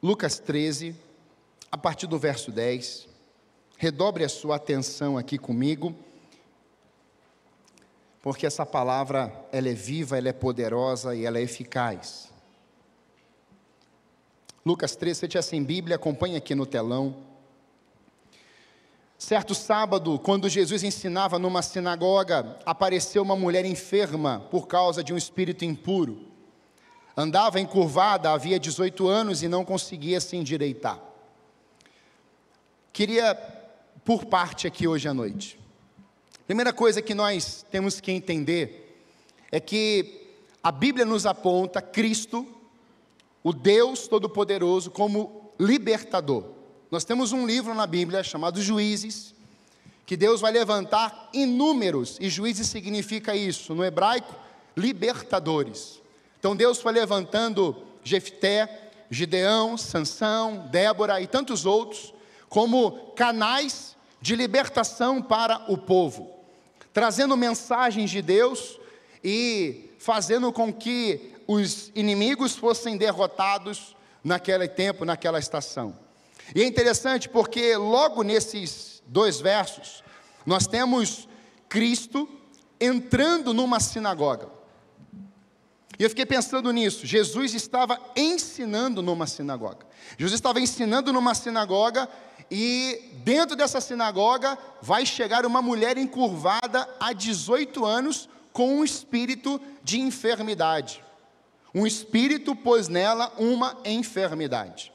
Lucas 13, a partir do verso 10. Redobre a sua atenção aqui comigo, porque essa palavra, ela é viva, ela é poderosa e ela é eficaz. Lucas 13, se você tiver sem Bíblia, acompanha aqui no telão. Certo sábado, quando Jesus ensinava numa sinagoga, apareceu uma mulher enferma por causa de um espírito impuro. Andava encurvada, havia 18 anos e não conseguia se endireitar. Queria, por parte aqui hoje à noite. Primeira coisa que nós temos que entender é que a Bíblia nos aponta Cristo, o Deus Todo-Poderoso, como libertador. Nós temos um livro na Bíblia chamado Juízes, que Deus vai levantar inúmeros, e juízes significa isso, no hebraico, libertadores. Então Deus foi levantando Jefté, Gideão, Sansão, Débora e tantos outros, como canais de libertação para o povo, trazendo mensagens de Deus e fazendo com que os inimigos fossem derrotados naquele tempo, naquela estação. E é interessante porque logo nesses 2 versos, nós temos Cristo entrando numa sinagoga. E eu fiquei pensando nisso. Jesus estava ensinando numa sinagoga. Jesus estava ensinando numa sinagoga e dentro dessa sinagoga vai chegar uma mulher encurvada há 18 anos com um espírito de enfermidade. Um espírito pôs nela uma enfermidade.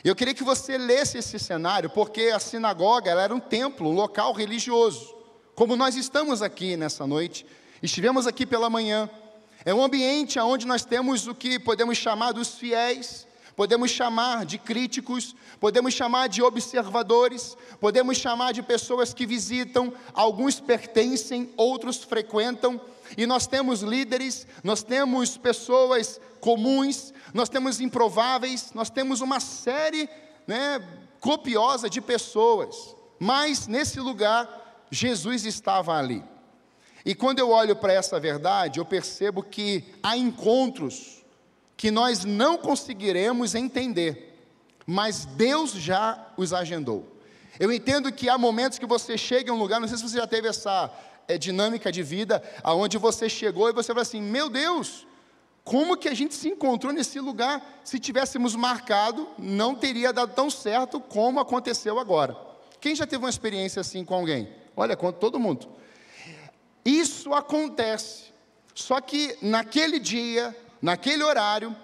Eu queria que você lesse esse cenário, porque a sinagoga ela era um templo, um local religioso. Como nós estamos aqui nessa noite, estivemos aqui pela manhã. É um ambiente onde nós temos o que podemos chamar dos fiéis, podemos chamar de críticos, podemos chamar de observadores, podemos chamar de pessoas que visitam, alguns pertencem, outros frequentam, e nós temos líderes, nós temos pessoas comuns, nós temos improváveis, nós temos uma série, copiosa de pessoas, mas nesse lugar, Jesus estava ali. E quando eu olho para essa verdade, eu percebo que há encontros que nós não conseguiremos entender, mas Deus já os agendou. Eu entendo que há momentos que você chega em um lugar, não sei se você já teve essa dinâmica de vida, aonde você chegou e você fala assim, meu Deus, como que a gente se encontrou nesse lugar? Se tivéssemos marcado, não teria dado tão certo como aconteceu agora. Quem já teve uma experiência assim com alguém? Olha, conta todo mundo. Isso acontece, só que naquele dia, naquele horário,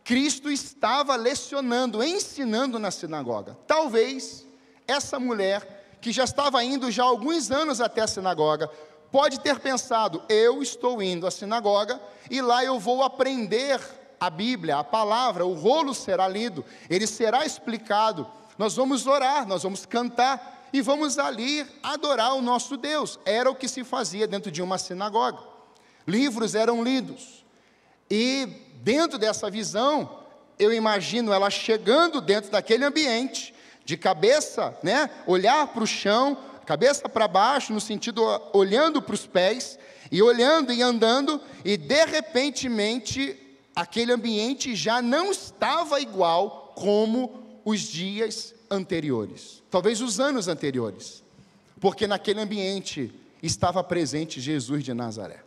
Cristo estava lecionando, ensinando na sinagoga. Talvez essa mulher, que já estava indo já há alguns anos até a sinagoga, pode ter pensado, eu estou indo à sinagoga, e lá eu vou aprender a Bíblia, a palavra, o rolo será lido, ele será explicado, nós vamos orar, nós vamos cantar, e vamos ali adorar o nosso Deus. Era o que se fazia dentro de uma sinagoga. Livros eram lidos. E dentro dessa visão, eu imagino ela chegando dentro daquele ambiente, de cabeça, olhar para o chão, cabeça para baixo, no sentido olhando para os pés, e olhando e andando, e de repentemente, aquele ambiente já não estava igual como os dias anteriores. Talvez os anos anteriores, porque naquele ambiente estava presente Jesus de Nazaré.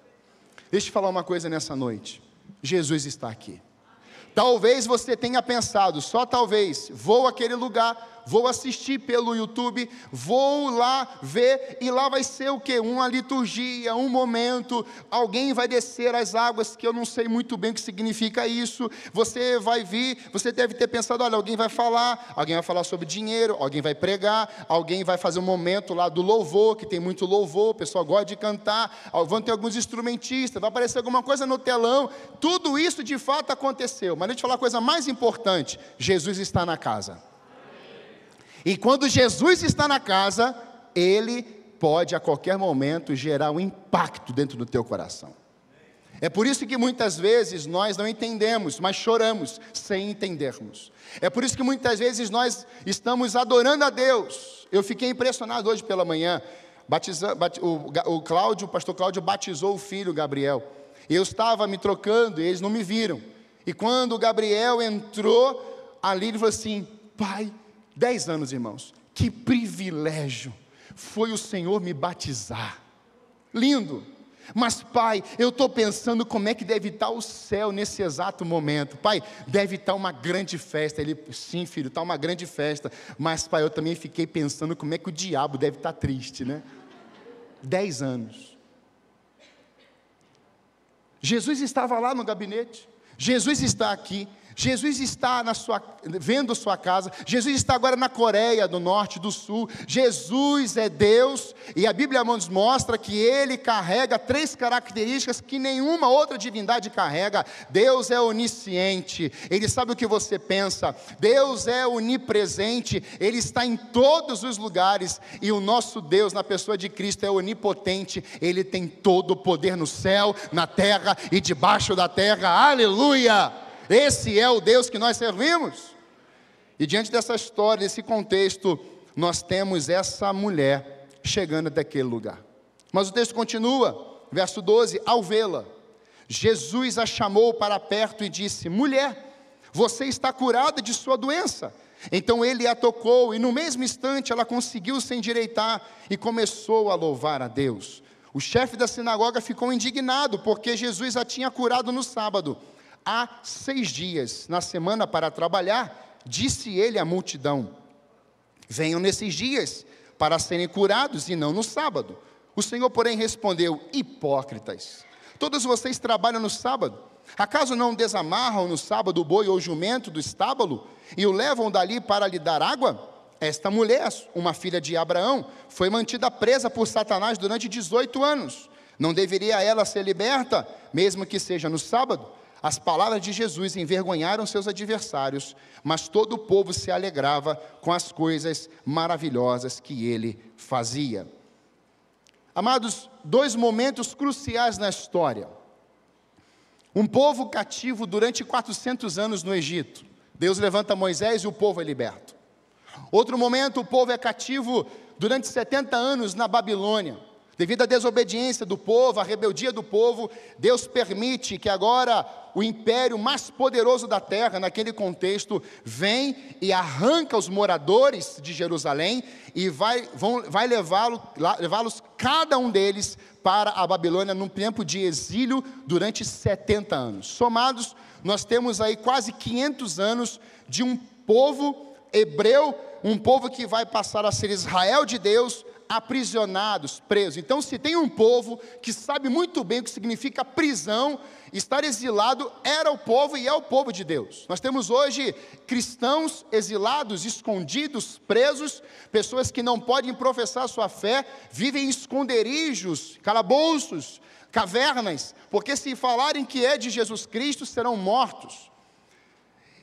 Deixa eu falar uma coisa nessa noite, Jesus está aqui. Talvez você tenha pensado, só talvez, vou àquele lugar, vou assistir pelo YouTube, vou lá ver, e lá vai ser o quê? Uma liturgia, um momento, alguém vai descer as águas, que eu não sei muito bem o que significa isso, você vai vir, você deve ter pensado, olha, alguém vai falar sobre dinheiro, alguém vai pregar, alguém vai fazer um momento lá do louvor, que tem muito louvor, o pessoal gosta de cantar, vão ter alguns instrumentistas, vai aparecer alguma coisa no telão, tudo isso de fato aconteceu, mas deixa eu te falar a coisa mais importante, Jesus está na casa. E quando Jesus está na casa, Ele pode a qualquer momento gerar um impacto dentro do teu coração. É por isso que muitas vezes nós não entendemos, mas choramos sem entendermos. É por isso que muitas vezes nós estamos adorando a Deus. Eu fiquei impressionado hoje pela manhã, o pastor Cláudio batizou o filho Gabriel. Eu estava me trocando e eles não me viram. E quando o Gabriel entrou, ali ele falou assim: pai, 10 anos, irmãos, que privilégio foi o Senhor me batizar. Lindo. Mas pai, eu estou pensando como é que deve estar o céu nesse exato momento. Pai, deve estar uma grande festa. Ele: sim, filho, está uma grande festa. Mas pai, eu também fiquei pensando como é que o diabo deve estar triste, né? 10 anos. Jesus estava lá no gabinete. Jesus está aqui. Jesus está vendo sua casa. Jesus está agora na Coreia do Norte, do Sul. Jesus é Deus, e a Bíblia nos mostra que Ele carrega 3 características que nenhuma outra divindade carrega. Deus é onisciente, Ele sabe o que você pensa. Deus é onipresente, Ele está em todos os lugares. E o nosso Deus, na pessoa de Cristo, é onipotente. Ele tem todo o poder no céu, na terra e debaixo da terra. Aleluia! Esse é o Deus que nós servimos. E diante dessa história, desse contexto, nós temos essa mulher chegando até aquele lugar. Mas o texto continua, verso 12: ao vê-la, Jesus a chamou para perto e disse: mulher, você está curada de sua doença. Então ele a tocou, e no mesmo instante ela conseguiu se endireitar e começou a louvar a Deus. O chefe da sinagoga ficou indignado, porque Jesus a tinha curado no sábado. Há 6 dias na semana para trabalhar, disse ele à multidão: venham nesses dias para serem curados e não no sábado. O Senhor, porém, respondeu: hipócritas, todos vocês trabalham no sábado. Acaso não desamarram no sábado o boi ou o jumento do estábulo e o levam dali para lhe dar água? Esta mulher, uma filha de Abraão, foi mantida presa por Satanás durante 18 anos. Não deveria ela ser liberta, mesmo que seja no sábado? As palavras de Jesus envergonharam seus adversários, mas todo o povo se alegrava com as coisas maravilhosas que ele fazia. Amados, 2 momentos cruciais na história. Um povo cativo durante 400 anos no Egito. Deus levanta Moisés e o povo é liberto. Outro momento, o povo é cativo durante 70 anos na Babilônia. Devido à desobediência do povo, à rebeldia do povo, Deus permite que agora o império mais poderoso da terra, naquele contexto, vem e arranca os moradores de Jerusalém e vai levá-los, cada um deles, para a Babilônia, num tempo de exílio durante 70 anos. Somados, nós temos aí quase 500 anos de um povo hebreu, um povo que vai passar a ser Israel de Deus, aprisionados, presos. Então, se tem um povo que sabe muito bem o que significa prisão, estar exilado, era o povo e é o povo de Deus. Nós temos hoje cristãos exilados, escondidos, presos, pessoas que não podem professar sua fé, vivem em esconderijos, calabouços, cavernas, porque se falarem que é de Jesus Cristo, serão mortos.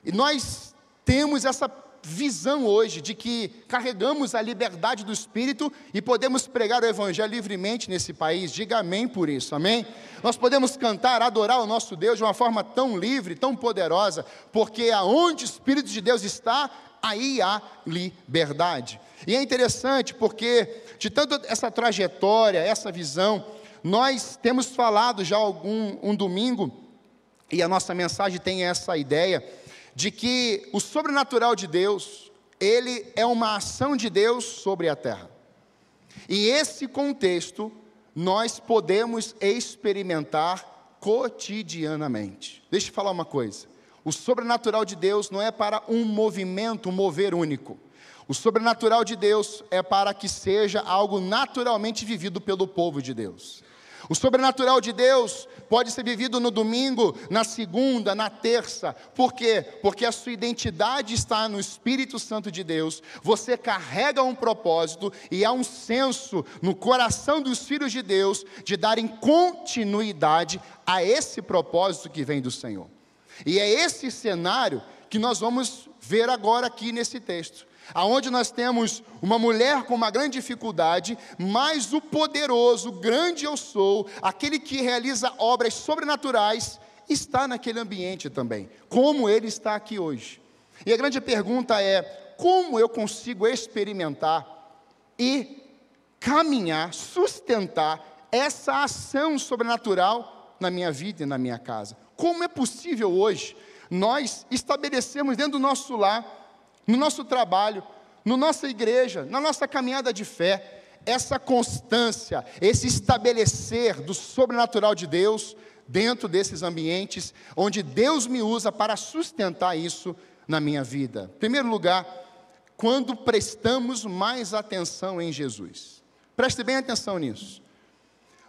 E nós temos essa visão hoje de que carregamos a liberdade do Espírito e podemos pregar o Evangelho livremente nesse país. Diga amém por isso, amém? Nós podemos cantar, adorar o nosso Deus de uma forma tão livre, tão poderosa, porque aonde o Espírito de Deus está, aí há liberdade. E é interessante porque, de tanto essa trajetória, essa visão, nós temos falado já um domingo, e a nossa mensagem tem essa ideia, de que o sobrenatural de Deus, ele é uma ação de Deus sobre a terra. E esse contexto, nós podemos experimentar cotidianamente. Deixa eu falar uma coisa. O sobrenatural de Deus não é para um movimento, um mover único. O sobrenatural de Deus é para que seja algo naturalmente vivido pelo povo de Deus. O sobrenatural de Deus pode ser vivido no domingo, na segunda, na terça. Por quê? Porque a sua identidade está no Espírito Santo de Deus. Você carrega um propósito e há um senso no coração dos filhos de Deus de darem continuidade a esse propósito que vem do Senhor. E é esse cenário que nós vamos ver agora aqui nesse texto. Aonde nós temos uma mulher com uma grande dificuldade, mas o poderoso, grande eu sou, aquele que realiza obras sobrenaturais, está naquele ambiente também, como ele está aqui hoje. E a grande pergunta é, como eu consigo experimentar e caminhar, sustentar essa ação sobrenatural na minha vida e na minha casa? Como é possível hoje, nós estabelecemos dentro do nosso lar, no nosso trabalho, na nossa igreja, na nossa caminhada de fé, essa constância, esse estabelecer do sobrenatural de Deus dentro desses ambientes, onde Deus me usa para sustentar isso na minha vida. Em primeiro lugar, quando prestamos mais atenção em Jesus. Preste bem atenção nisso.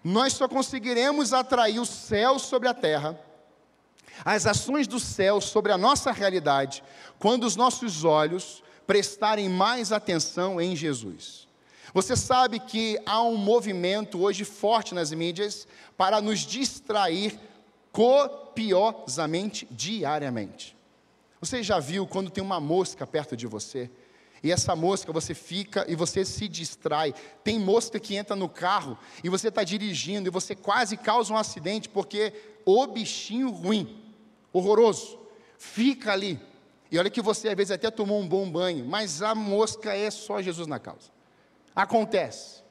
Nós só conseguiremos atrair o céu sobre a terra, as ações do céu sobre a nossa realidade, quando os nossos olhos prestarem mais atenção em Jesus. Você sabe que há um movimento hoje forte nas mídias para nos distrair copiosamente, diariamente. Você já viu quando tem uma mosca perto de você? E essa mosca, você fica e você se distrai. Tem mosca que entra no carro e você está dirigindo e você quase causa um acidente porque o bichinho ruim, horroroso, fica ali. E olha que você às vezes até tomou um bom banho, mas a mosca é só Jesus na causa. Acontece.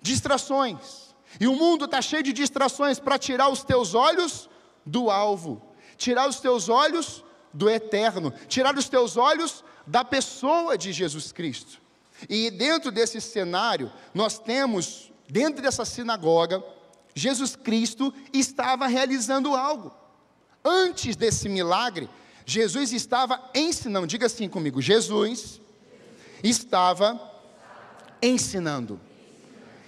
Distrações. E o mundo está cheio de distrações para tirar os teus olhos do alvo, tirar os teus olhos do eterno, tirar os teus olhos da pessoa de Jesus Cristo. E dentro desse cenário, nós temos, dentro dessa sinagoga, Jesus Cristo estava realizando algo. Antes desse milagre, Jesus estava ensinando, diga assim comigo, Jesus estava ensinando.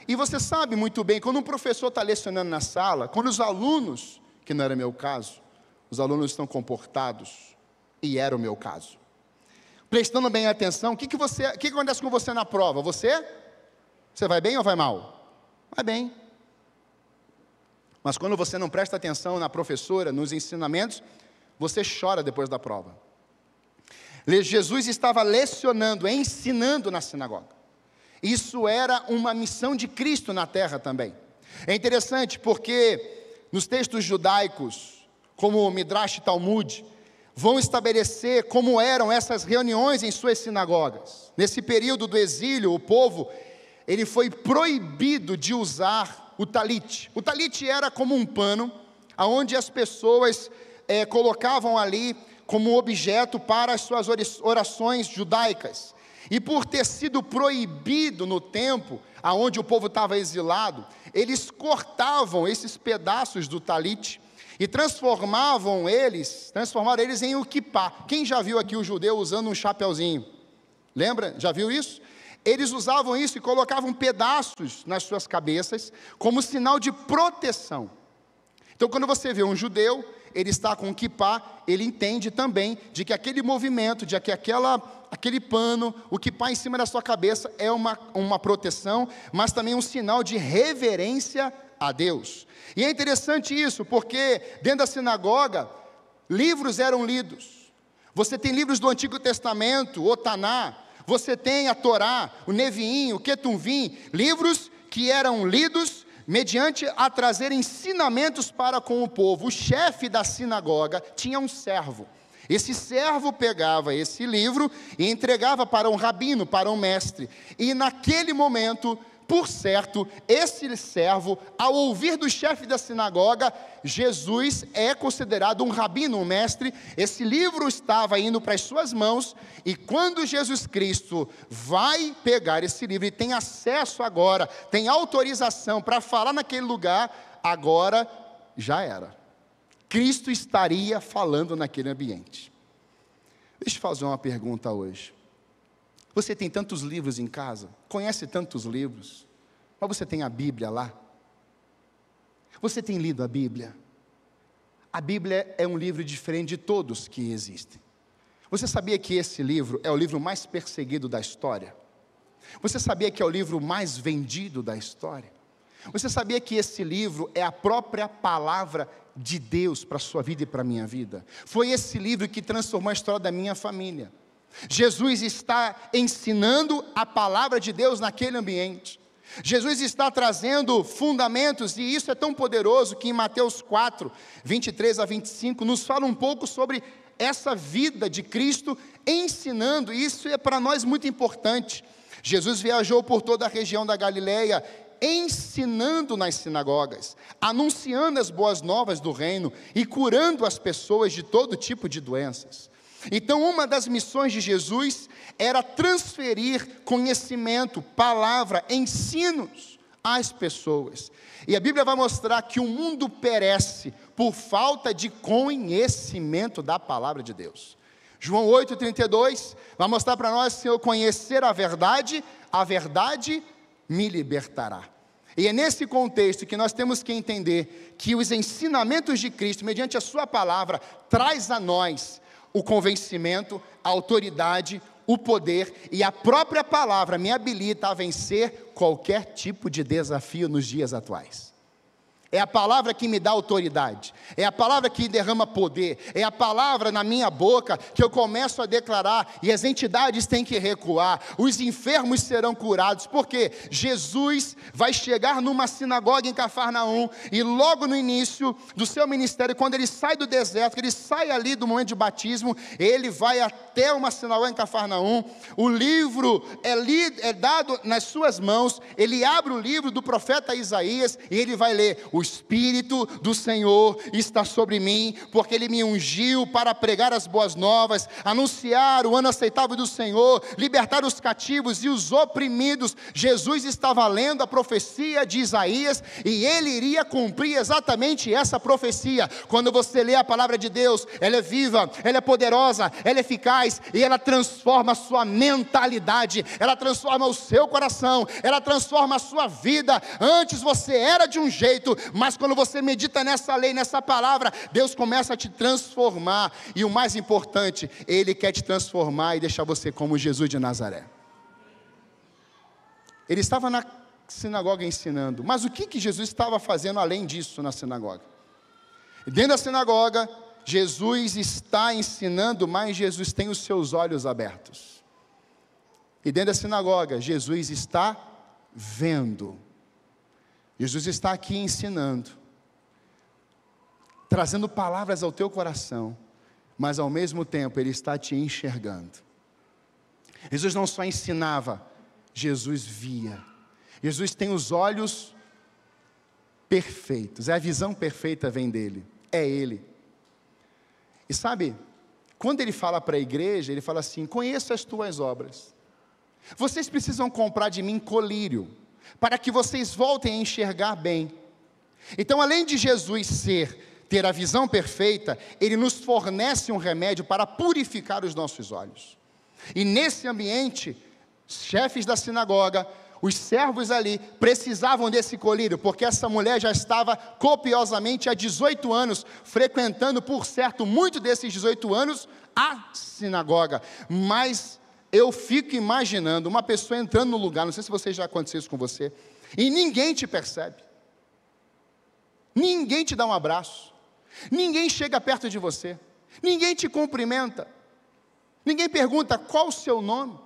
E você sabe muito bem, quando um professor está lecionando na sala, quando os alunos, que não era meu caso, os alunos estão comportados, e era o meu caso, prestando bem atenção, o que acontece com você na prova? Você vai bem ou vai mal? Vai bem. Mas quando você não presta atenção na professora, nos ensinamentos, você chora depois da prova. Jesus estava lecionando, ensinando na sinagoga. Isso era uma missão de Cristo na terra também. É interessante porque nos textos judaicos, como o Midrash Talmud, vão estabelecer como eram essas reuniões em suas sinagogas. Nesse período do exílio, o povo, ele foi proibido de usar o talit. O talit era como um pano, onde as pessoas colocavam ali como objeto para as suas orações judaicas. E por ter sido proibido no tempo aonde o povo estava exilado, eles cortavam esses pedaços do talit e transformaram eles em um kippá. Quem já viu aqui o judeu usando um chapeuzinho? Lembra? Já viu isso? Eles usavam isso e colocavam pedaços nas suas cabeças como sinal de proteção. Então, quando você vê um judeu, ele está com um kippá, ele entende também de que aquele movimento, de que aquele pano, o kippá em cima da sua cabeça é uma proteção, mas também um sinal de reverência a Deus. E é interessante isso, porque dentro da sinagoga, livros eram lidos. Você tem livros do Antigo Testamento, o Taná, você tem a Torá, o Neviim, o Ketuvim, livros que eram lidos mediante a trazer ensinamentos para com o povo. O chefe da sinagoga tinha um servo. Esse servo pegava esse livro e entregava para um rabino, para um mestre. E naquele momento, por certo, esse servo, ao ouvir do chefe da sinagoga, Jesus é considerado um rabino, um mestre. Esse livro estava indo para as suas mãos, e quando Jesus Cristo vai pegar esse livro e tem acesso agora, tem autorização para falar naquele lugar, agora já era. Cristo estaria falando naquele ambiente. Deixa eu fazer uma pergunta hoje. Você tem tantos livros em casa, conhece tantos livros, mas você tem a Bíblia lá? Você tem lido a Bíblia? A Bíblia é um livro diferente de todos que existem. Você sabia que esse livro é o livro mais perseguido da história? Você sabia que é o livro mais vendido da história? Você sabia que esse livro é a própria palavra de Deus para a sua vida e para a minha vida? Foi esse livro que transformou a história da minha família. Jesus está ensinando a palavra de Deus naquele ambiente. Jesus está trazendo fundamentos, e isso é tão poderoso que em Mateus 4, 23 a 25, nos fala um pouco sobre essa vida de Cristo ensinando. Isso é para nós muito importante. Jesus viajou por toda a região da Galileia, ensinando nas sinagogas, anunciando as boas novas do reino e curando as pessoas de todo tipo de doenças. Então, uma das missões de Jesus era transferir conhecimento, palavra, ensinos às pessoas. E a Bíblia vai mostrar que o mundo perece por falta de conhecimento da palavra de Deus. João 8,32 vai mostrar para nós: se eu conhecer a verdade me libertará. E é nesse contexto que nós temos que entender que os ensinamentos de Cristo, mediante a sua palavra, traz a nós o convencimento, a autoridade, o poder, e a própria palavra me habilita a vencer qualquer tipo de desafio nos dias atuais. É a palavra que me dá autoridade, é a palavra que derrama poder, é a palavra na minha boca que eu começo a declarar, e as entidades têm que recuar, os enfermos serão curados, porque Jesus vai chegar numa sinagoga em Cafarnaum, e logo no início do seu ministério, quando ele sai do deserto, ele sai ali do momento de batismo, ele vai até uma sinagoga em Cafarnaum, o livro é dado nas suas mãos, ele abre o livro do profeta Isaías, e ele vai ler: o Espírito do Senhor está sobre mim, porque Ele me ungiu para pregar as boas novas, anunciar o ano aceitável do Senhor, libertar os cativos e os oprimidos. Jesus estava lendo a profecia de Isaías, e ele iria cumprir exatamente essa profecia. Quando você lê a palavra de Deus, ela é viva, ela é poderosa, ela é eficaz, e ela transforma a sua mentalidade, ela transforma o seu coração, ela transforma a sua vida. Antes você era de um jeito, mas quando você medita nessa lei, nessa palavra, Deus começa a te transformar, e o mais importante, Ele quer te transformar e deixar você como Jesus de Nazaré. Ele estava na sinagoga ensinando, mas o que Jesus estava fazendo além disso na sinagoga? Dentro da sinagoga, Jesus está ensinando, mas Jesus tem os seus olhos abertos. E dentro da sinagoga, Jesus está vendo. Jesus está aqui ensinando, trazendo palavras ao teu coração, mas ao mesmo tempo Ele está te enxergando. Jesus não só ensinava, Jesus via. Jesus tem os olhos perfeitos, a visão perfeita vem dele, é Ele. E sabe, quando Ele fala para a igreja, Ele fala assim: conheço as tuas obras, vocês precisam comprar de mim colírio, para que vocês voltem a enxergar bem. Então, além de Jesus ter a visão perfeita, Ele nos fornece um remédio para purificar os nossos olhos. E nesse ambiente, chefes da sinagoga, os servos ali, precisavam desse colírio, porque essa mulher já estava copiosamente há 18 anos, frequentando, por certo, muito desses 18 anos, a sinagoga. Mas eu fico imaginando uma pessoa entrando no lugar, não sei se você já aconteceu isso com você, e ninguém te percebe, ninguém te dá um abraço, ninguém chega perto de você, ninguém te cumprimenta, ninguém pergunta qual o seu nome.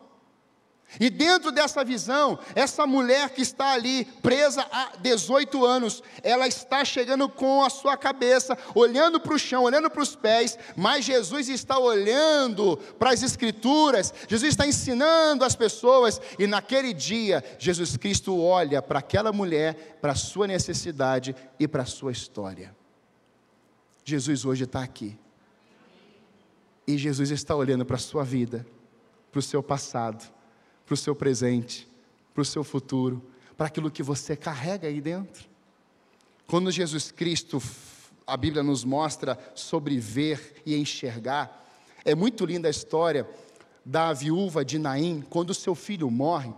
E dentro dessa visão, essa mulher que está ali, presa há 18 anos, ela está chegando com a sua cabeça, olhando para o chão, olhando para os pés, mas Jesus está olhando para as Escrituras, Jesus está ensinando as pessoas, e naquele dia, Jesus Cristo olha para aquela mulher, para a sua necessidade e para a sua história. Jesus hoje está aqui, e Jesus está olhando para a sua vida, para o seu passado, para o seu presente, para o seu futuro, para aquilo que você carrega aí dentro. Quando Jesus Cristo, a Bíblia nos mostra sobre ver e enxergar, é muito linda a história da viúva de Naim. Quando seu filho morre,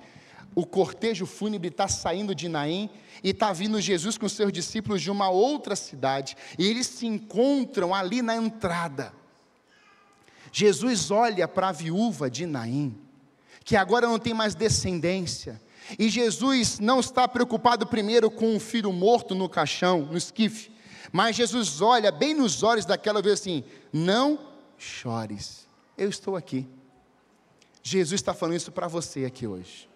o cortejo fúnebre está saindo de Naim, e está vindo Jesus com seus discípulos de uma outra cidade, e eles se encontram ali na entrada. Jesus olha para a viúva de Naim, que agora não tem mais descendência, e Jesus não está preocupado primeiro com um filho morto no caixão, no esquife, mas Jesus olha bem nos olhos daquela vez assim: não chores, eu estou aqui. Jesus está falando isso para você aqui hoje,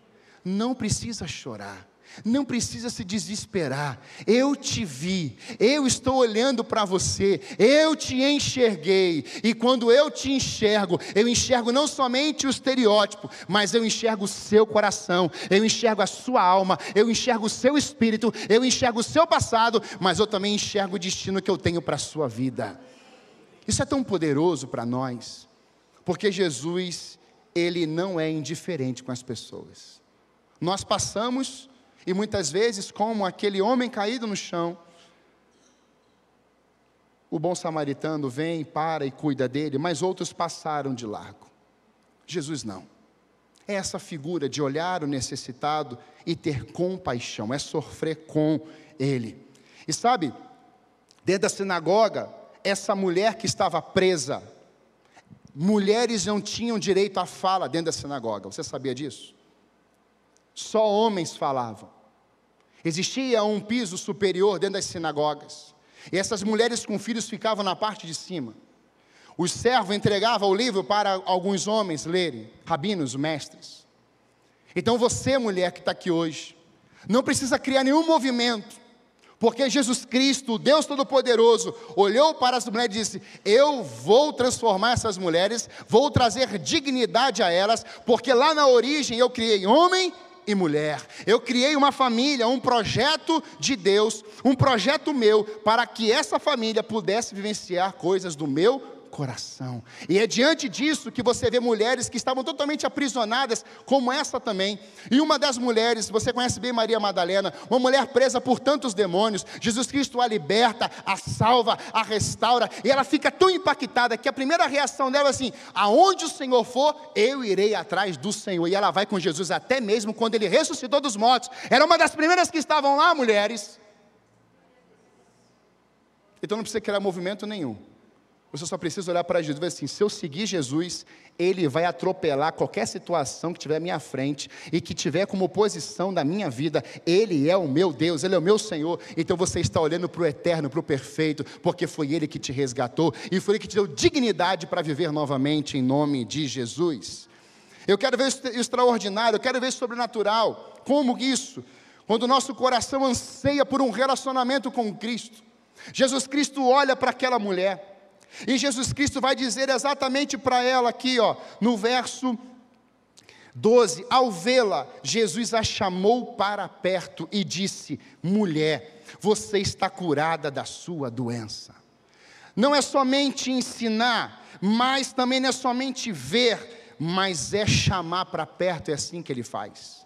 não precisa chorar, Não precisa se desesperar. Eu te vi, eu estou olhando para você, eu te enxerguei. E quando eu te enxergo, eu enxergo não somente o estereótipo, mas eu enxergo o seu coração, eu enxergo a sua alma, eu enxergo o seu espírito, eu enxergo o seu passado, mas eu também enxergo o destino que eu tenho para a sua vida. Isso é tão poderoso para nós, porque Jesus, Ele não é indiferente com as pessoas. Nós passamos, e muitas vezes, como aquele homem caído no chão, o bom samaritano vem, para e cuida dele, mas outros passaram de largo. Jesus não. É essa figura de olhar o necessitado e ter compaixão, é sofrer com ele. E sabe, dentro da sinagoga, essa mulher que estava presa, mulheres não tinham direito à fala dentro da sinagoga, você sabia disso? Só homens falavam. Existia um piso superior dentro das sinagogas, e essas mulheres com filhos ficavam na parte de cima. O servo entregava o livro para alguns homens lerem, rabinos, mestres. Então você, mulher que está aqui hoje, não precisa criar nenhum movimento, porque Jesus Cristo, o Deus Todo-Poderoso, olhou para as mulheres e disse: eu vou transformar essas mulheres, vou trazer dignidade a elas, porque lá na origem eu criei homem e mulher, eu criei uma família, um projeto de Deus, um projeto meu, para que essa família pudesse vivenciar coisas do meu coração. E é diante disso que você vê mulheres que estavam totalmente aprisionadas, como essa também. E uma das mulheres, você conhece bem Maria Madalena, uma mulher presa por tantos demônios, Jesus Cristo a liberta, a salva, a restaura, e ela fica tão impactada que a primeira reação dela é assim: aonde o Senhor for, eu irei atrás do Senhor. E ela vai com Jesus até mesmo quando ele ressuscitou dos mortos. Era uma das primeiras que estavam lá, mulheres. Então não precisa criar movimento nenhum. Você só precisa olhar para Jesus e dizer assim: se eu seguir Jesus, Ele vai atropelar qualquer situação que tiver à minha frente, e que tiver como oposição da minha vida. Ele é o meu Deus, Ele é o meu Senhor. Então você está olhando para o eterno, para o perfeito, porque foi Ele que te resgatou, e foi Ele que te deu dignidade para viver novamente, em nome de Jesus. Eu quero ver o extraordinário, eu quero ver o sobrenatural. Como isso? Quando o nosso coração anseia por um relacionamento com Cristo. Jesus Cristo olha para aquela mulher, e Jesus Cristo vai dizer exatamente para ela aqui, no verso 12, ao vê-la, Jesus a chamou para perto e disse: mulher, você está curada da sua doença. Não é somente ensinar, mas também não é somente ver, mas é chamar para perto, é assim que Ele faz.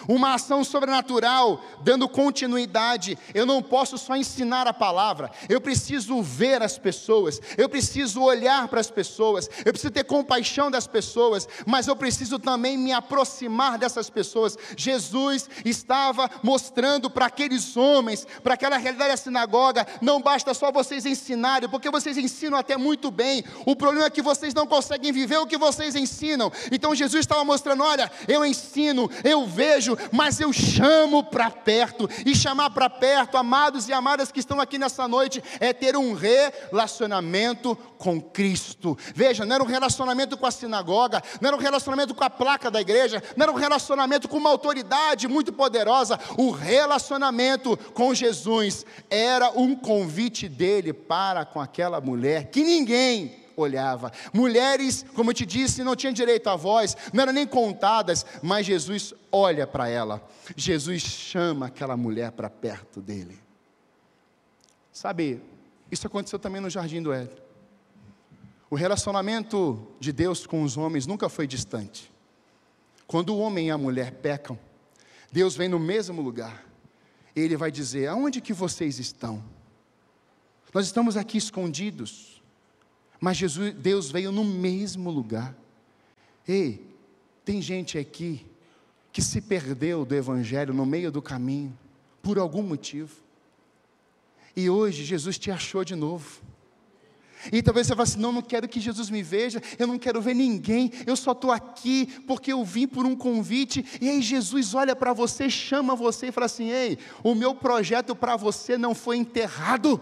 Uma ação sobrenatural, dando continuidade. Eu não posso só ensinar a palavra, eu preciso ver as pessoas, eu preciso olhar para as pessoas, eu preciso ter compaixão das pessoas, mas eu preciso também me aproximar dessas pessoas. Jesus estava mostrando para aqueles homens, para aquela realidade da sinagoga: não basta só vocês ensinarem, porque vocês ensinam até muito bem, o problema é que vocês não conseguem viver o que vocês ensinam. Então Jesus estava mostrando: olha, eu ensino, eu vejo, mas eu chamo para perto. E chamar para perto, amados e amadas que estão aqui nessa noite, é ter um relacionamento com Cristo. Veja, não era um relacionamento com a sinagoga, não era um relacionamento com a placa da igreja, não era um relacionamento com uma autoridade muito poderosa. O relacionamento com Jesus era um convite dele para com aquela mulher que ninguém olhava. Mulheres, como eu te disse, não tinham direito à voz, não eram nem contadas, mas Jesus olha para ela. Jesus chama aquela mulher para perto dele. Sabe, isso aconteceu também no Jardim do Éden. O relacionamento de Deus com os homens nunca foi distante. Quando o homem e a mulher pecam, Deus vem no mesmo lugar. Ele vai dizer: aonde que vocês estão? Nós estamos aqui escondidos. Mas Deus veio no mesmo lugar. Ei, tem gente aqui que se perdeu do Evangelho no meio do caminho, por algum motivo. E hoje Jesus te achou de novo. E talvez você fale assim: não quero que Jesus me veja, eu não quero ver ninguém, eu só estou aqui porque eu vim por um convite. E aí Jesus olha para você, chama você e fala assim: ei, o meu projeto para você não foi enterrado.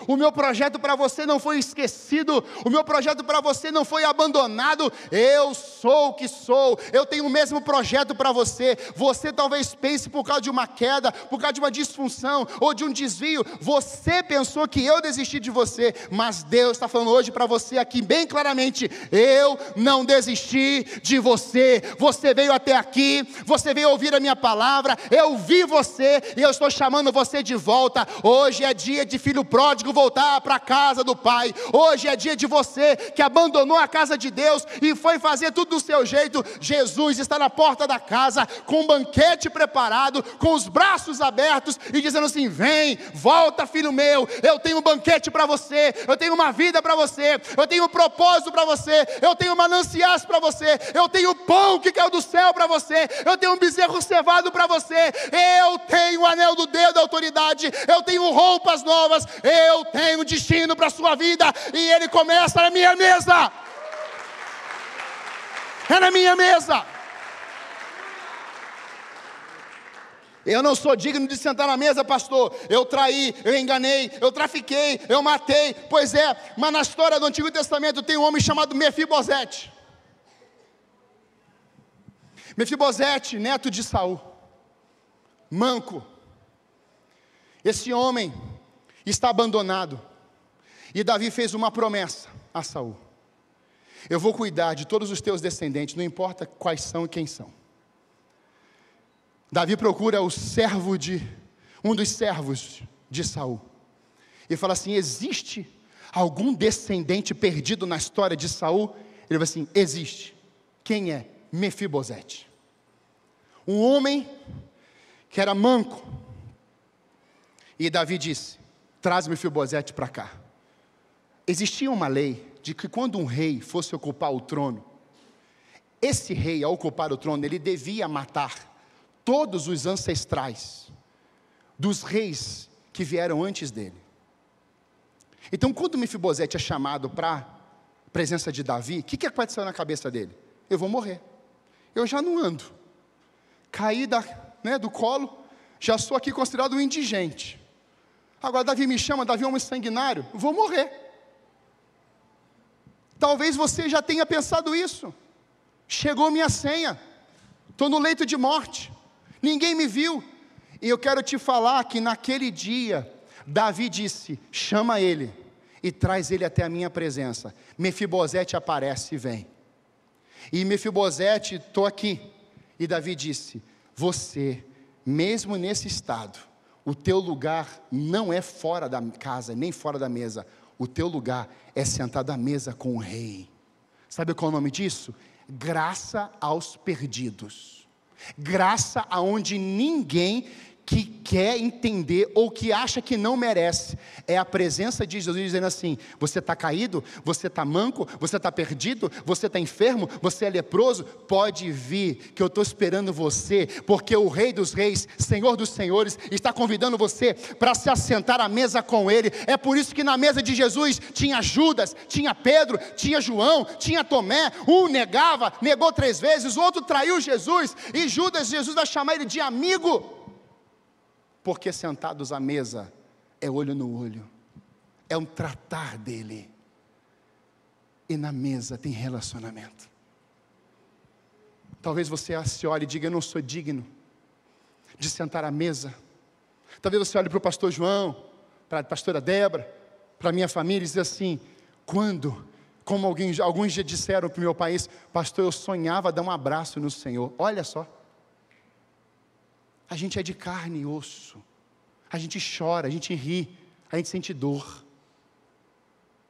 O meu projeto para você não foi esquecido, o meu projeto para você não foi abandonado. Eu sou o que sou, eu tenho o mesmo projeto para você. Você talvez pense por causa de uma queda, por causa de uma disfunção, ou de um desvio, você pensou que eu desisti de você, mas Deus está falando hoje para você aqui bem claramente, eu não desisti de você. Você veio até aqui, você veio ouvir a minha palavra, eu vi você, e eu estou chamando você de volta. Hoje é dia de filho pródigo voltar para a casa do pai. Hoje é dia de você que abandonou a casa de Deus e foi fazer tudo do seu jeito. Jesus está na porta da casa, com um banquete preparado, com os braços abertos e dizendo assim: vem, volta filho meu, eu tenho um banquete para você, eu tenho uma vida para você, eu tenho um propósito para você, eu tenho mananciais para você, eu tenho pão que caiu do céu para você, eu tenho um bezerro cevado para você, eu tenho o anel do dedo da autoridade, eu tenho roupas novas, eu tenho destino para a sua vida, e ele começa na minha mesa. É na minha mesa. Eu não sou digno de sentar na mesa, pastor. Eu traí, eu enganei, eu trafiquei, eu matei. Pois é, mas na história do Antigo Testamento tem um homem chamado Mefibosete. Mefibosete, neto de Saul, manco. Esse homem está abandonado. E Davi fez uma promessa a Saul: eu vou cuidar de todos os teus descendentes, não importa quais são e quem são. Davi procura um dos servos de Saul e fala assim: existe algum descendente perdido na história de Saul? Ele fala assim: existe. Quem é? Mefibosete. Um homem que era manco. E Davi disse: traz Mefibosete para cá. Existia uma lei de que quando um rei fosse ocupar o trono, esse rei, ao ocupar o trono, ele devia matar todos os ancestrais dos reis que vieram antes dele. Então, quando Mefibosete é chamado para a presença de Davi, o que aconteceu na cabeça dele? Eu vou morrer, eu já não ando, caí do colo, já sou aqui considerado um indigente. Agora Davi me chama, Davi é um homem sanguinário, vou morrer. Talvez você já tenha pensado isso. Chegou minha senha, estou no leito de morte, ninguém me viu. E eu quero te falar que naquele dia, Davi disse: chama ele e traz ele até a minha presença. Mefibosete aparece e vem. E Mefibosete, estou aqui. E Davi disse: você, mesmo nesse estado, o teu lugar não é fora da casa, nem fora da mesa. O teu lugar é sentado à mesa com o rei. Sabe qual é o nome disso? Graça aos perdidos. Graça aonde ninguém que quer entender ou que acha que não merece. É a presença de Jesus dizendo assim: você está caído, você está manco, você está perdido, você está enfermo, você é leproso, pode vir, que eu estou esperando você, porque o Rei dos Reis, Senhor dos Senhores, está convidando você para se assentar à mesa com Ele. É por isso que na mesa de Jesus tinha Judas, tinha Pedro, tinha João, tinha Tomé. Um negou 3 vezes, o outro traiu Jesus, e Jesus vai chamar ele de amigo. Porque sentados à mesa é olho no olho, é um tratar dele, e na mesa tem relacionamento. Talvez você se olhe e diga: eu não sou digno de sentar à mesa. Talvez você olhe para o pastor João, para a pastora Débora, para a minha família e diz assim: como alguns já disseram para o meu país, pastor, eu sonhava dar um abraço no Senhor. Olha só, a gente é de carne e osso, a gente chora, a gente ri, a gente sente dor.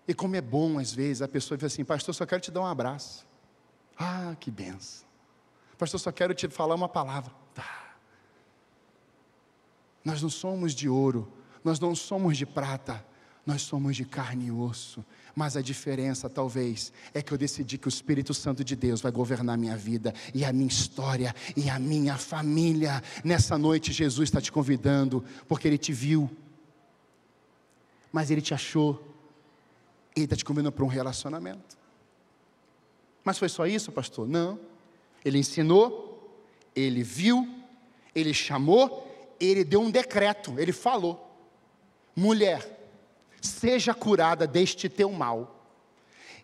E como é bom às vezes a pessoa diz assim: pastor, só quero te dar um abraço. Ah, que benção. Pastor, só quero te falar uma palavra. Tá. Nós não somos de ouro, nós não somos de prata, nós somos de carne e osso. Mas a diferença talvez é que eu decidi que o Espírito Santo de Deus vai governar a minha vida e a minha história e a minha família. Nessa noite Jesus está te convidando, porque Ele te viu, mas Ele te achou, Ele está te convidando para um relacionamento. Mas foi só isso, pastor? Não. Ele ensinou, Ele viu, Ele chamou, Ele deu um decreto, Ele falou: mulher, seja curada deste teu mal.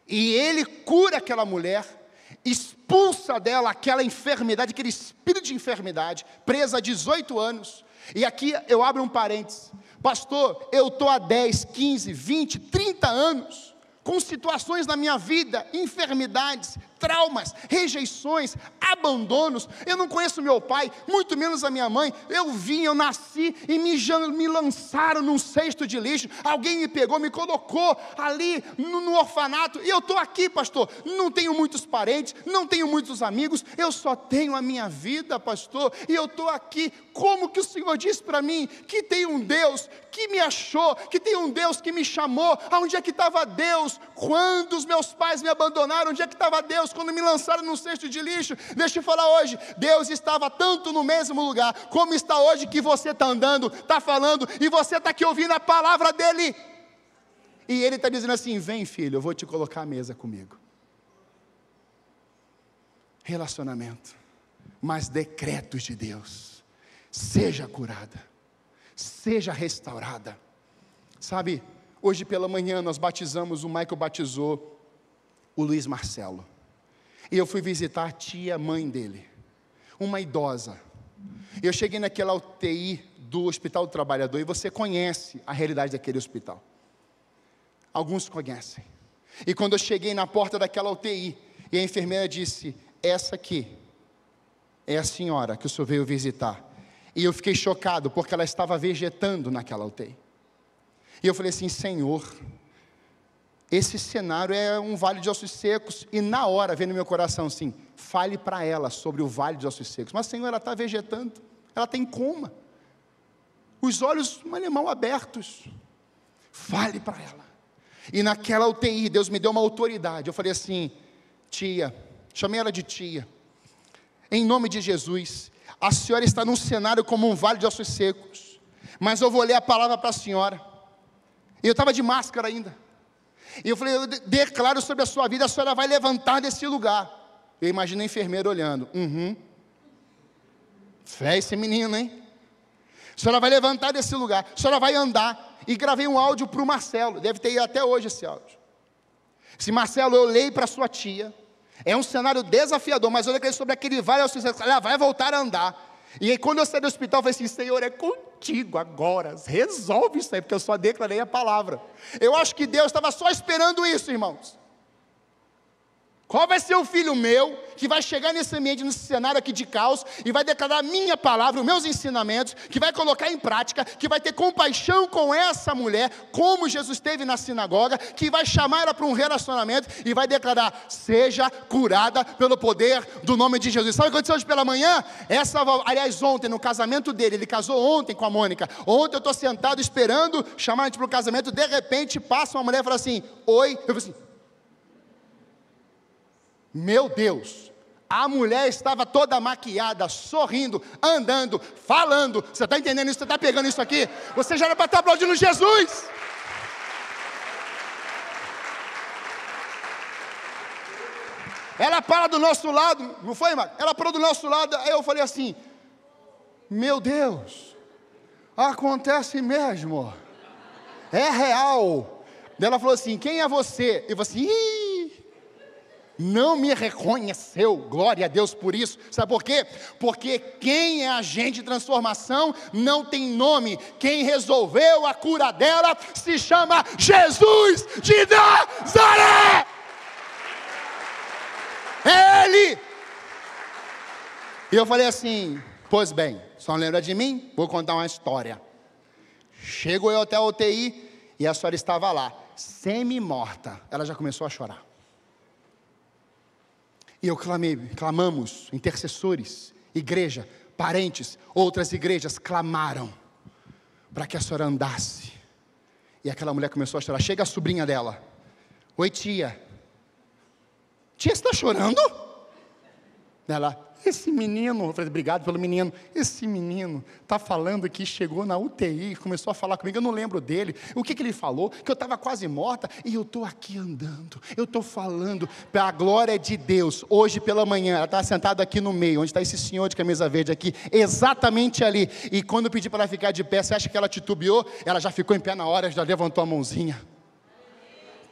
E Ele cura aquela mulher, expulsa dela aquela enfermidade, aquele espírito de enfermidade, presa há 18 anos. E aqui eu abro um parênteses. Pastor, eu estou há 10, 15, 20, 30 anos, com situações na minha vida, enfermidades, traumas, rejeições, abandonos. Eu não conheço meu pai, muito menos a minha mãe. Eu nasci e me lançaram num cesto de lixo. Alguém me pegou, me colocou ali no orfanato. E eu estou aqui, pastor. Não tenho muitos parentes, não tenho muitos amigos. Eu só tenho a minha vida, pastor. E eu estou aqui. Como que o Senhor disse para mim que tem um Deus que me achou, que tem um Deus que me chamou? Onde é que estava Deus quando os meus pais me abandonaram? Onde é que estava Deus quando me lançaram num cesto de lixo? Deixa eu falar hoje, Deus estava tanto no mesmo lugar, como está hoje, que você está andando, está falando, e você está aqui ouvindo a palavra dEle, e Ele está dizendo assim: vem filho, eu vou te colocar à mesa comigo. Relacionamento, mas decretos de Deus: seja curada, seja restaurada. Sabe, hoje pela manhã nós batizamos, o Michael batizou o Luiz Marcelo, e eu fui visitar a tia mãe dele, uma idosa. Eu cheguei naquela UTI do Hospital do Trabalhador, e você conhece a realidade daquele hospital, alguns conhecem. E quando eu cheguei na porta daquela UTI, e a enfermeira disse: essa aqui é a senhora que o senhor veio visitar. E eu fiquei chocado, porque ela estava vegetando naquela UTI. E eu falei assim: Senhor, esse cenário é um vale de ossos secos. E na hora veio no meu coração assim: fale para ela sobre o vale de ossos secos. Mas Senhor, ela está vegetando, ela está em coma, os olhos mal abertos. Fale para ela. E naquela UTI, Deus me deu uma autoridade. Eu falei assim: tia, chamei ela de tia, em nome de Jesus, a senhora está num cenário como um vale de ossos secos, mas eu vou ler a palavra para a senhora. E eu estava de máscara ainda. E eu falei: eu declaro sobre a sua vida, a senhora vai levantar desse lugar. Eu imagino a enfermeira olhando: fé esse menino, hein? A senhora vai levantar desse lugar, a senhora vai andar. E gravei um áudio para o Marcelo, deve ter ido até hoje esse áudio. Se Marcelo, eu leio para sua tia, é um cenário desafiador, mas eu declarei sobre aquele vale, ela vai voltar a andar. E aí quando eu saí do hospital, eu falei assim: Senhor, é contigo agora, resolve isso aí, porque eu só declarei a palavra. Eu acho que Deus estava só esperando isso, irmãos. Qual vai ser o filho meu, que vai chegar nesse ambiente, nesse cenário aqui de caos, e vai declarar a minha palavra, os meus ensinamentos, que vai colocar em prática, que vai ter compaixão com essa mulher, como Jesus teve na sinagoga, que vai chamar ela para um relacionamento, e vai declarar: seja curada pelo poder do nome de Jesus. Sabe o que aconteceu hoje pela manhã? Aliás, ontem, no casamento dele, ele casou ontem com a Mônica. Ontem eu estou sentado esperando chamar a gente para o casamento, de repente passa uma mulher e fala assim: oi. Eu falei assim: meu Deus, a mulher estava toda maquiada, sorrindo, andando, falando. Você está entendendo isso? Você está pegando isso aqui? Você já era para estar aplaudindo Jesus. Ela para do nosso lado, não foi, Marcos? Ela parou do nosso lado, aí eu falei assim: meu Deus, acontece mesmo, é real. Daí ela falou assim: quem é você? Eu falei assim: não me reconheceu, glória a Deus por isso. Sabe por quê? Porque quem é agente de transformação não tem nome. Quem resolveu a cura dela se chama Jesus de Nazaré. É Ele. E eu falei assim: pois bem, só lembra de mim? Vou contar uma história. Chego eu até a UTI e a senhora estava lá, semi-morta. Ela já começou a chorar. E eu clamamos, intercessores, igreja, parentes, outras igrejas clamaram para que a senhora andasse. E aquela mulher começou a chorar. Chega a sobrinha dela: oi tia. Tia, você está chorando? Ela: esse menino, eu falei: obrigado pelo menino. Esse menino está falando que chegou na UTI, começou a falar comigo, eu não lembro dele. O que ele falou? Que eu estava quase morta, e eu estou aqui andando, eu estou falando, para a glória de Deus. Hoje pela manhã, ela estava sentada aqui no meio, onde está esse senhor de camisa verde aqui, exatamente ali. E quando eu pedi para ela ficar de pé, você acha que ela titubeou? Ela já ficou em pé na hora, já levantou a mãozinha.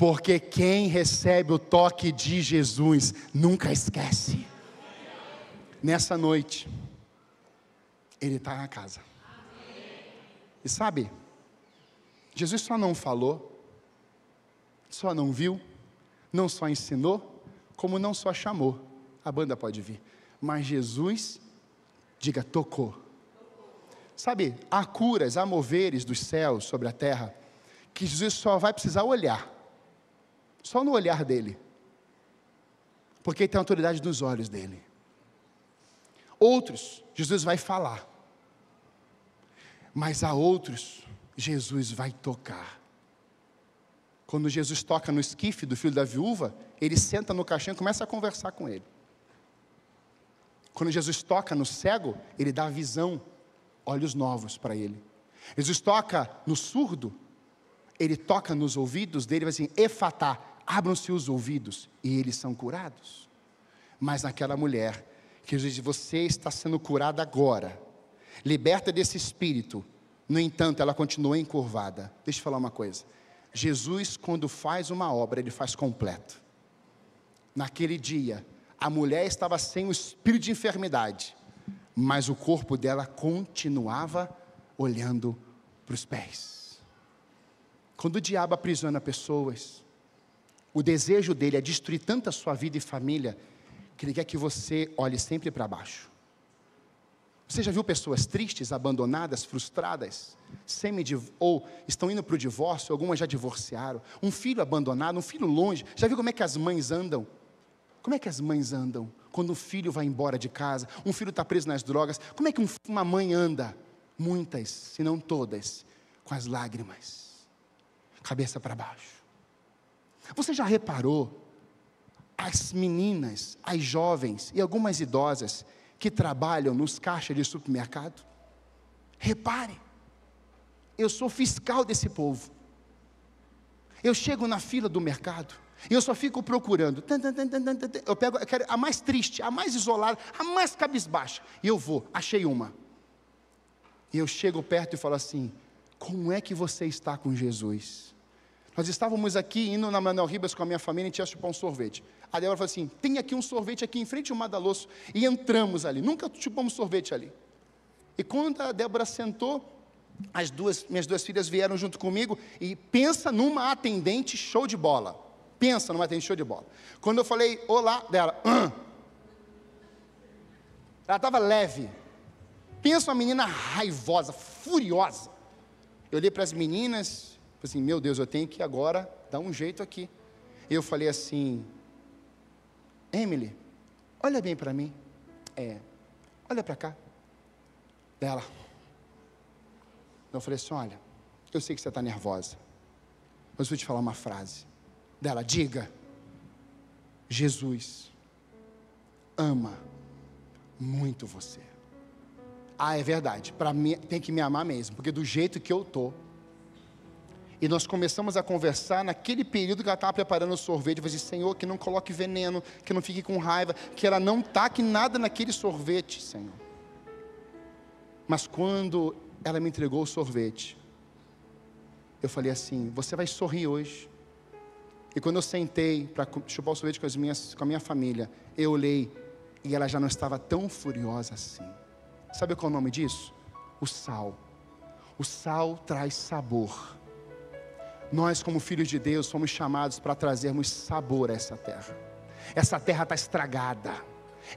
Porque quem recebe o toque de Jesus nunca esquece. Nessa noite, Ele está na casa. E sabe, Jesus só não falou, só não viu, não só ensinou, como não só chamou. A banda pode vir. Mas Jesus, diga, tocou. Sabe, há curas, há moveres dos céus sobre a terra, que Jesus só vai precisar olhar. Só no olhar dele. Porque ele tem autoridade nos olhos dele. Outros, Jesus vai falar. Mas a outros, Jesus vai tocar. Quando Jesus toca no esquife do filho da viúva, ele senta no caixão e começa a conversar com ele. Quando Jesus toca no cego, ele dá visão, olhos novos para ele. Jesus toca no surdo, ele toca nos ouvidos dele e vai assim, efatá, abram-se os ouvidos, e eles são curados. Mas naquela mulher, que Jesus diz, você está sendo curada agora, liberta desse espírito. No entanto, ela continua encurvada. Deixa eu falar uma coisa, Jesus, quando faz uma obra, ele faz completo. Naquele dia, a mulher estava sem o espírito de enfermidade, mas o corpo dela continuava olhando para os pés. Quando o diabo aprisiona pessoas, o desejo dele é destruir tanto a sua vida e família, que ele quer que você olhe sempre para baixo. Você já viu pessoas tristes, abandonadas, frustradas, ou estão indo para o divórcio, algumas já divorciaram, um filho abandonado, um filho longe. Já viu como é que as mães andam? Como é que as mães andam quando um filho vai embora de casa, um filho está preso nas drogas? Como é que uma mãe anda? Muitas, se não todas, com as lágrimas, cabeça para baixo. Você já reparou as meninas, as jovens e algumas idosas que trabalham nos caixas de supermercado? Repare, eu sou fiscal desse povo. Eu chego na fila do mercado e eu só fico procurando. Eu pego, eu quero a mais triste, a mais isolada, a mais cabisbaixa. E eu vou, achei uma. E eu chego perto e falo assim, como é que você está com Jesus? Nós estávamos aqui, indo na Manuel Ribas com a minha família, a gente ia chupar um sorvete. A Débora falou assim, tem aqui um sorvete aqui em frente ao Madalosso. E entramos ali, nunca chupamos sorvete ali. E quando a Débora sentou, minhas duas filhas vieram junto comigo, e pensa numa atendente show de bola. Pensa numa atendente show de bola. Quando eu falei, olá, dela, ela estava leve. Pensa uma menina raivosa, furiosa. Eu olhei para as meninas, falei assim, meu Deus, eu tenho que agora dar um jeito aqui. E eu falei assim, Emily, olha bem para mim. Olha para cá. Dela. Eu falei assim, olha, eu sei que você está nervosa, mas vou te falar uma frase. Dela, diga, Jesus ama muito você. É verdade, para mim tem que me amar mesmo, porque do jeito que eu estou. E nós começamos a conversar naquele período que ela estava preparando o sorvete. Eu falei assim, Senhor, que não coloque veneno, que não fique com raiva, que ela não taque nada naquele sorvete, Senhor. Mas quando ela me entregou o sorvete, eu falei assim, você vai sorrir hoje. E quando eu sentei para chupar o sorvete com a minha família, eu olhei e ela já não estava tão furiosa assim. Sabe qual é o nome disso? O sal. O sal traz sabor. Nós, como filhos de Deus, somos chamados para trazermos sabor a essa terra. Essa terra está estragada.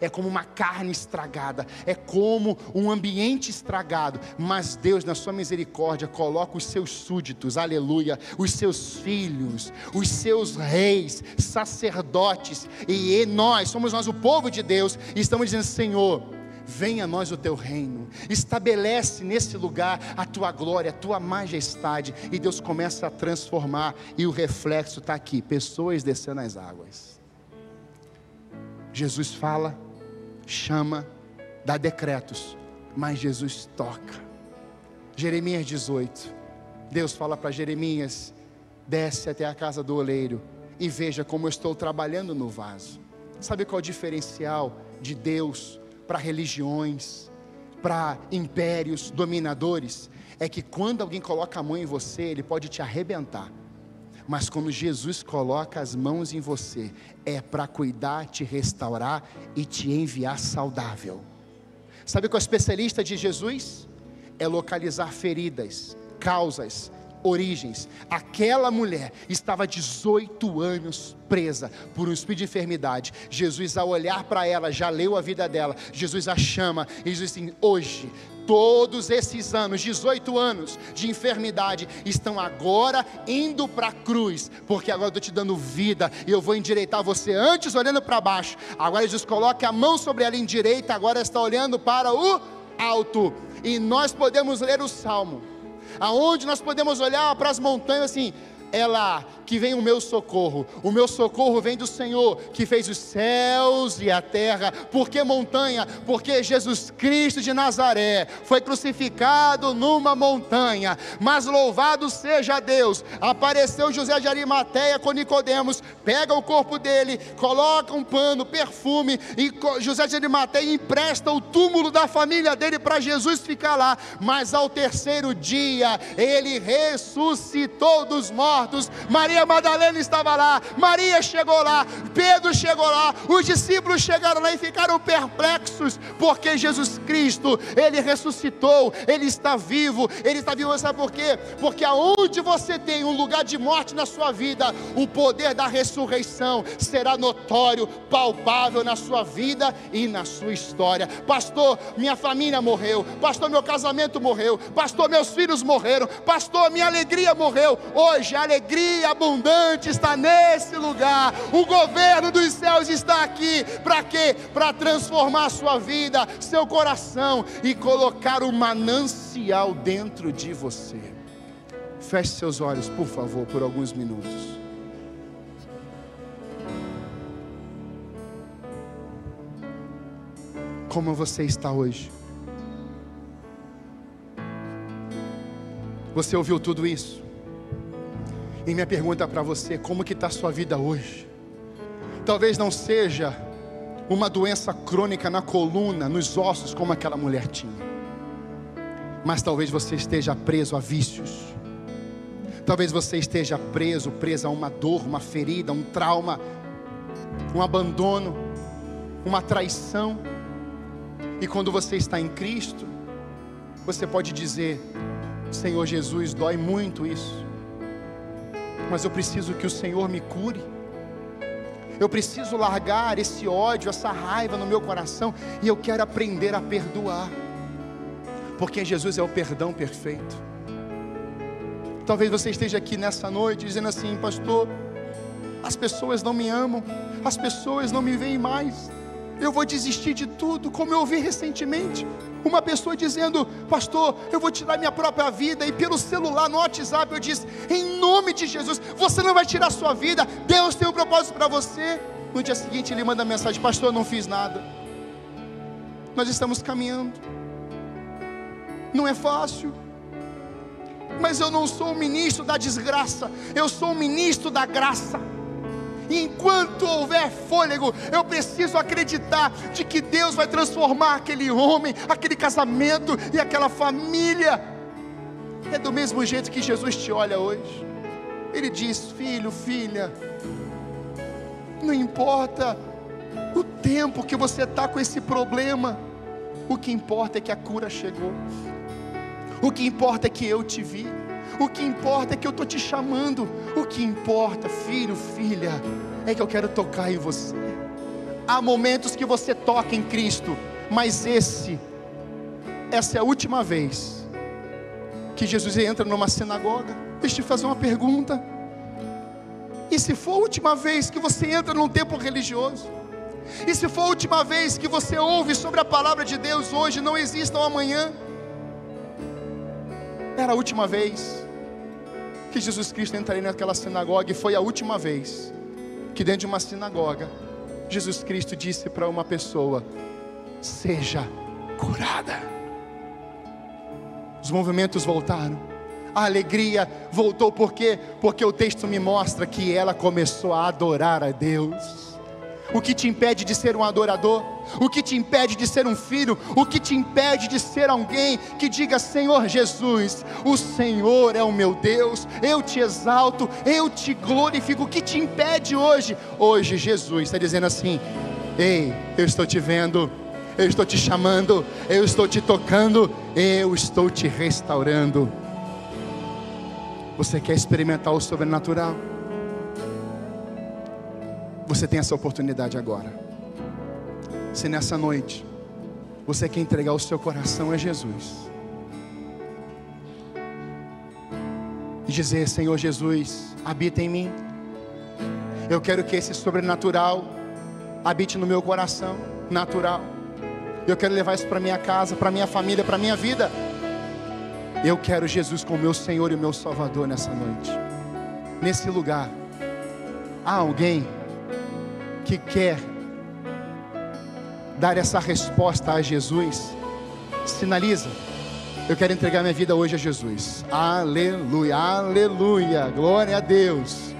É como uma carne estragada. É como um ambiente estragado. Mas Deus, na sua misericórdia, coloca os seus súditos, aleluia, os seus filhos, os seus reis, sacerdotes. E nós, o povo de Deus, e estamos dizendo, Senhor, venha a nós o teu reino, estabelece nesse lugar a tua glória, a tua majestade, e Deus começa a transformar, e o reflexo está aqui, pessoas descendo as águas. Jesus fala, chama, dá decretos, mas Jesus toca. Jeremias 18, Deus fala para Jeremias, desce até a casa do oleiro, e veja como eu estou trabalhando no vaso. Sabe qual é o diferencial de Deus para religiões, para impérios, dominadores? É que quando alguém coloca a mão em você, ele pode te arrebentar, Mas quando Jesus coloca as mãos em você, é para cuidar, te restaurar e te enviar saudável. Sabe qual é o especialista de Jesus? É localizar feridas, causas, origens. Aquela mulher estava 18 anos presa por um espírito de enfermidade. Jesus, ao olhar para ela, já leu a vida dela. Jesus a chama e diz assim: hoje, todos esses anos, 18 anos de enfermidade, estão agora indo para a cruz, porque agora eu estou te dando vida, e eu vou endireitar você. Antes olhando para baixo, agora Jesus coloca a mão sobre ela endireita, agora está olhando para o alto. E nós podemos ler o Salmo, aonde nós podemos olhar para as montanhas assim: é lá que vem o meu socorro vem do Senhor, que fez os céus e a terra. Por que montanha? Porque Jesus Cristo de Nazaré foi crucificado numa montanha, mas louvado seja Deus, apareceu José de Arimateia com Nicodemos, pega o corpo dele, coloca um pano, perfume, e José de Arimateia empresta o túmulo da família dele para Jesus ficar lá, mas ao terceiro dia, ele ressuscitou dos mortos. Maria Madalena estava lá, Maria chegou lá, Pedro chegou lá, os discípulos chegaram lá e ficaram perplexos, porque Jesus Cristo, Ele ressuscitou, Ele está vivo, sabe por quê? Porque aonde você tem um lugar de morte na sua vida, o poder da ressurreição será notório, palpável na sua vida e na sua história. Pastor, minha família morreu, pastor, meu casamento morreu, pastor, meus filhos morreram, pastor, minha alegria morreu. Hoje a alegria abundante está nesse lugar. O governo dos céus está aqui. Para quê? Para transformar a sua vida, seu coração, e colocar um manancial dentro de você. Feche seus olhos, por favor, por alguns minutos. Como você está hoje? Você ouviu tudo isso? E minha pergunta para você: como que está a sua vida hoje? Talvez não seja uma doença crônica na coluna, nos ossos, como aquela mulher tinha, mas talvez você esteja preso a vícios. Talvez você esteja presa a uma dor, uma ferida, um trauma, um abandono, uma traição. E quando você está em Cristo, você pode dizer: Senhor Jesus, dói muito isso, mas eu preciso que o Senhor me cure. Eu preciso largar esse ódio, essa raiva no meu coração, e eu quero aprender a perdoar, porque Jesus é o perdão perfeito. Talvez você esteja aqui nessa noite dizendo assim: pastor, as pessoas não me amam, as pessoas não me veem mais, eu vou desistir de tudo. Como eu ouvi recentemente uma pessoa dizendo: pastor, eu vou tirar minha própria vida. E pelo celular, no WhatsApp, eu disse: em nome de Jesus, você não vai tirar a sua vida, Deus tem um propósito para você. No dia seguinte ele manda mensagem: pastor, eu não fiz nada, nós estamos caminhando, não é fácil, mas eu não sou o ministro da desgraça, eu sou o ministro da graça. E enquanto houver fôlego, eu preciso acreditar de que Deus vai transformar aquele homem, aquele casamento e aquela família. É do mesmo jeito que Jesus te olha hoje. Ele diz: filho, filha, não importa o tempo que você está com esse problema, o que importa é que a cura chegou. O que importa é que eu te vi. O que importa é que eu estou te chamando. O que importa, filho, filha, é que eu quero tocar em você. Há momentos que você toca em Cristo, mas essa é a última vez que Jesus entra numa sinagoga. Deixa eu te fazer uma pergunta: e se for a última vez que você entra num templo religioso? E se for a última vez que você ouve sobre a palavra de Deus hoje, não exista um amanhã? Era a última vez que Jesus Cristo entraria naquela sinagoga, e foi a última vez que dentro de uma sinagoga Jesus Cristo disse para uma pessoa: seja curada. Os movimentos voltaram, a alegria voltou. Por quê? Porque o texto me mostra que ela começou a adorar a Deus. O que te impede de ser um adorador? O que te impede de ser um filho? O que te impede de ser alguém que diga: Senhor Jesus, o Senhor é o meu Deus, eu te exalto, eu te glorifico. O que te impede hoje? Hoje Jesus está dizendo assim: ei, eu estou te vendo, eu estou te chamando, eu estou te tocando, eu estou te restaurando. Você quer experimentar o sobrenatural? Você tem essa oportunidade agora. Se nessa noite você quer entregar o seu coração a Jesus e dizer: Senhor Jesus, habita em mim. Eu quero que esse sobrenatural habite no meu coração natural. Eu quero levar isso para minha casa, para minha família, para minha vida. Eu quero Jesus como meu Senhor e meu Salvador nessa noite. Nesse lugar, há alguém que quer dar essa resposta a Jesus? Sinaliza: eu quero entregar minha vida hoje a Jesus. Aleluia, aleluia, glória a Deus.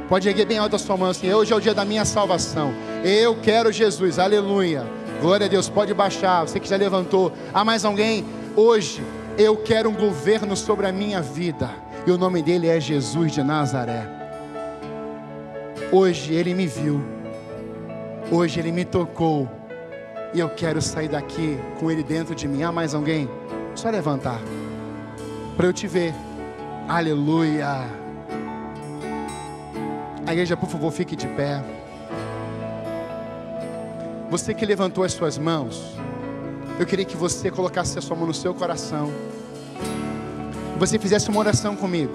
Pode erguer bem alto a sua mão assim: hoje é o dia da minha salvação, eu quero Jesus, aleluia, glória a Deus. Pode baixar, você que já levantou. Há mais alguém? Hoje eu quero um governo sobre a minha vida, e o nome dele é Jesus de Nazaré. Hoje ele me viu, hoje ele me tocou, e eu quero sair daqui com ele dentro de mim. Há mais alguém? Só levantar para eu te ver. Aleluia. A igreja, por favor, fique de pé. Você que levantou as suas mãos, eu queria que você colocasse a sua mão no seu coração, você fizesse uma oração comigo.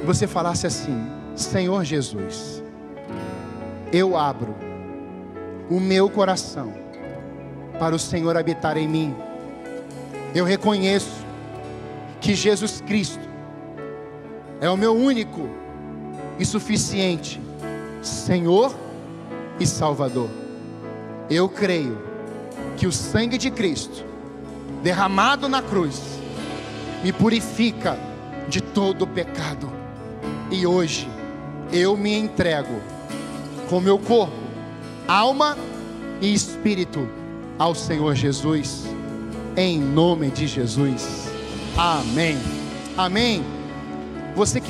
Você falasse assim: Senhor Jesus, eu abro o meu coração para o Senhor habitar em mim. Eu reconheço que Jesus Cristo é o meu único e suficiente Senhor e Salvador. Eu creio que o sangue de Cristo derramado na cruz me purifica de todo o pecado, e hoje eu me entrego com meu corpo, alma e espírito ao Senhor Jesus, em nome de Jesus. Amém. Amém. Você que